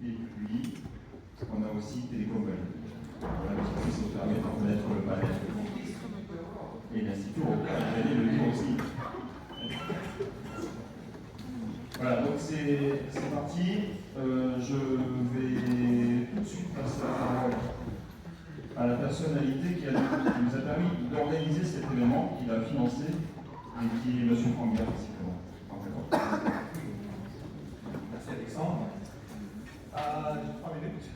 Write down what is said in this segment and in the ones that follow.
et puis on a aussi Télécom Valley. Voilà, qui se permet de reconnaître le palais. Et l'Institut européen, j'allais le dire aussi. Voilà, donc c'est parti. Je vais tout de suite passer la parole à la personnalité qui nous a permis d'organiser cet événement, qui l'a financé, et qui est M. Franck Bert, Merci Alexandre. J'ai 3 minutes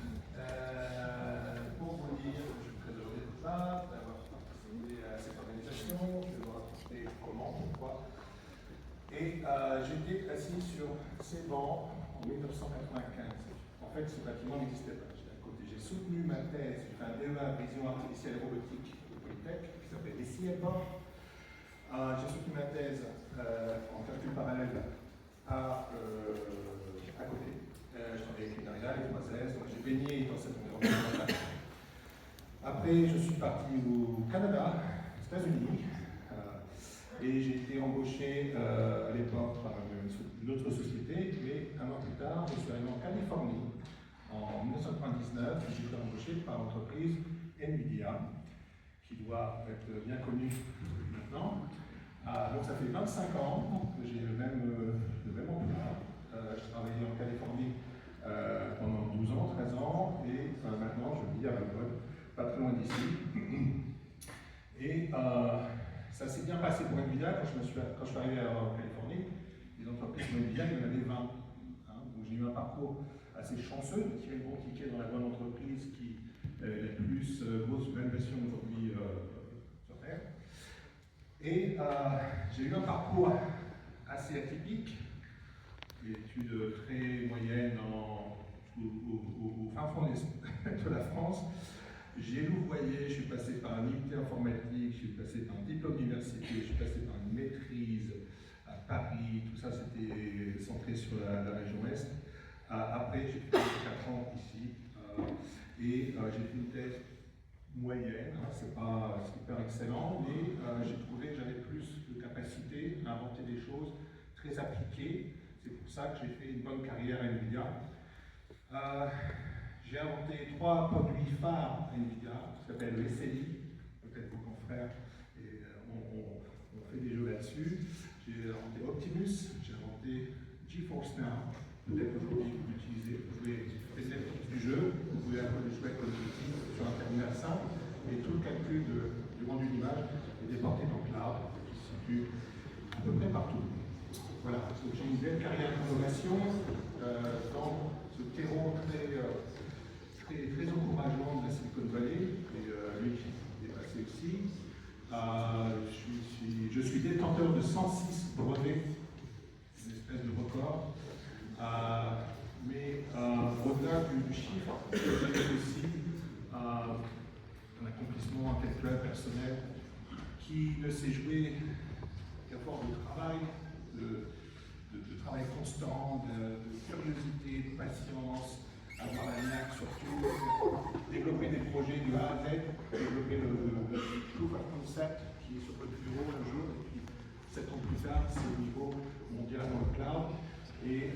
pour vous dire que je suis très heureux d'être là, d'avoir participé à cette organisation. Je vais vous raconter comment, pourquoi. Et j'étais assis sur ces bancs en 1995. En fait, ce bâtiment n'existait pas. J'étais à côté. J'ai soutenu ma thèse, j'ai fait un DEA Vision artificielle et robotique au Polytech, qui s'appelle les CIEPA. J'ai soutenu ma thèse en calcul parallèle à côté. Je travaillais avec l'INARIA, les 3S, donc j'ai baigné dans cet environnement. Après, je suis parti au Canada, aux États-Unis, et j'ai été embauché à l'époque par une autre société, mais un an plus tard, je suis arrivé en Californie. En 1999, j'ai été embauché par l'entreprise NVIDIA, qui doit être bien connue maintenant. Donc ça fait 25 ans que j'ai le même emploi. Je travaillais en Californie pendant 12 ans, 13 ans, et maintenant je vis à Valbonne, pas très loin d'ici. Et ça s'est bien passé pour NVIDIA quand je suis arrivé en Californie. Les entreprises comme NVIDIA, il y en avait 20. Donc j'ai eu un parcours assez chanceux de tirer le bon ticket dans la bonne entreprise qui est la plus grosse valuation aujourd'hui sur Terre. Et j'ai eu un parcours assez atypique, des études très moyennes au fin fond de la France. J'ai louvoyé, je suis passé par un IUT informatique, je suis passé par un diplôme d'université, je suis passé par une maîtrise à Paris, tout ça c'était centré sur la région Est. Après, j'ai fait 4 ans ici et j'ai fait une thèse moyenne, c'est pas super excellent, mais j'ai trouvé que j'avais plus de capacité à inventer des choses très appliquées. C'est pour ça que j'ai fait une bonne carrière à NVIDIA. J'ai inventé 3 produits phares à NVIDIA, qui s'appellent le SLI, peut-être vos confrères, et on fait des jeux là-dessus. J'ai inventé Optimus, j'ai inventé GeForce Now, peut-être que vous l'utilisez, vous pouvez faire du jeu, vous pouvez avoir des jouets comme outil sur un terminal simple, et tout le calcul du rendu d'image est déporté dans le cloud, qui se situe à peu près partout. Voilà, donc j'ai une belle carrière d'innovation dans ce terreau très encourageant de la Silicon Valley, et lui qui est passé aussi. Je suis détenteur de 106 brevets, une espèce de record. Mais au-delà du chiffre, j'ai aussi un accomplissement intellectuel personnel qui ne s'est joué qu'à force de travail, de travail constant, de curiosité, de patience, avoir la niaque surtout, développer des projets de A à Z, développer le proof of concept qui est sur le bureau un jour, et puis 7 ans plus tard, c'est au niveau mondial dans le cloud. Et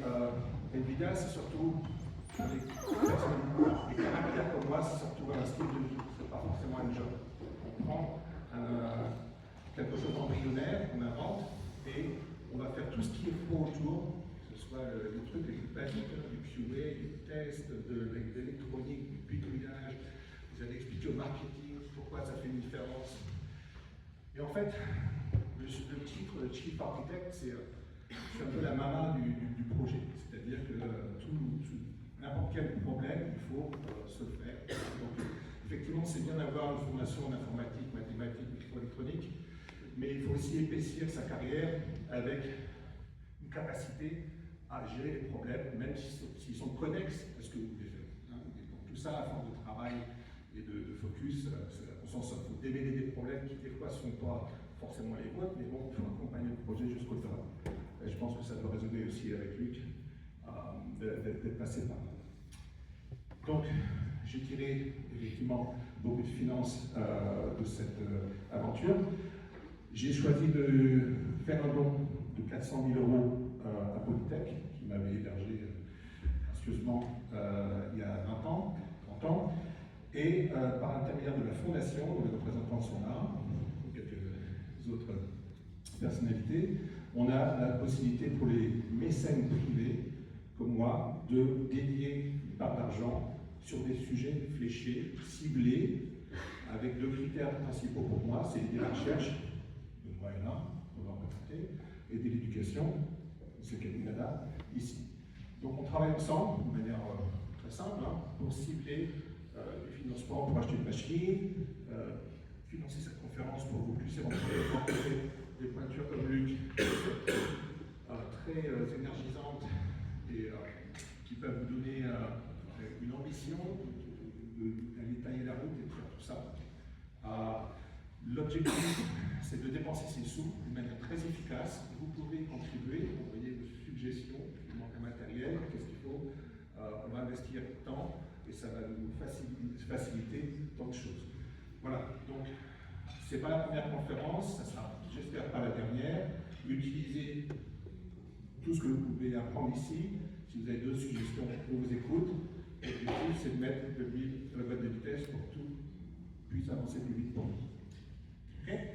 NVIDIA, c'est surtout des caractères comme moi, c'est surtout un style de vie, c'est pas forcément un job. On prend quelque chose d'embryonnaire, on invente, et on va faire tout ce qui est faux autour, que ce soit les trucs les plus basiques, du QA, du test, de l'électronique, du bidouillage. Vous allez expliquer au marketing pourquoi ça fait une différence. Et en fait, le titre de Chief Architect, c'est un peu la maman du projet. C'est-à-dire que n'importe quel problème, il faut se le faire. Donc, effectivement, c'est bien d'avoir une formation en informatique, mathématiques, microélectronique, mais il faut aussi épaissir sa carrière avec une capacité à gérer les problèmes, même s'ils sont connexes à ce que vous voulez faire. Et donc, tout ça, à force de travail et de focus, on s'en sort. Il faut démêler des problèmes qui, des fois, ne sont pas forcément les vôtres, mais bon, il faut accompagner le projet jusqu'au terrain. Et je pense que ça doit résonner aussi avec Luc, d'être passé par là. Donc, j'ai tiré effectivement beaucoup de finances de cette aventure. J'ai choisi de faire un don de 400 000 € à Polytech, qui m'avait hébergé pieusement il y a 20 ans, 30 ans, et par l'intermédiaire de la Fondation, dont les représentants sont là, quelques autres personnalités, on a la possibilité pour les mécènes privés, comme moi, de dédier une part d'argent sur des sujets fléchés, ciblés, avec deux critères principaux pour moi, c'est l'idée de la recherche, de moi et là, on va en présenter, et de l'éducation, c'est Canada, ici. Donc on travaille ensemble, de manière très simple, pour cibler les financements pour acheter une machine, financer cette conférence pour que vous puissiez rencontrer des pointures comme Luc, très énergisantes et qui peuvent vous donner une ambition d'aller tailler la route et de faire tout ça. L'objectif, c'est de dépenser ces sous de manière très efficace. Vous pouvez y contribuer, envoyer vos suggestions, il manque un matériel, qu'est-ce qu'il faut, on va investir tant et ça va nous faciliter tant de choses. Voilà, donc c'est pas la première conférence, ça sera, j'espère, pas la dernière. Utilisez tout ce que vous pouvez apprendre ici. Si vous avez d'autres suggestions, on vous écoute. Et l'objectif, c'est de mettre le livre dans la boîte de vitesse pour que tout puisse avancer plus vite pour nous. Okay?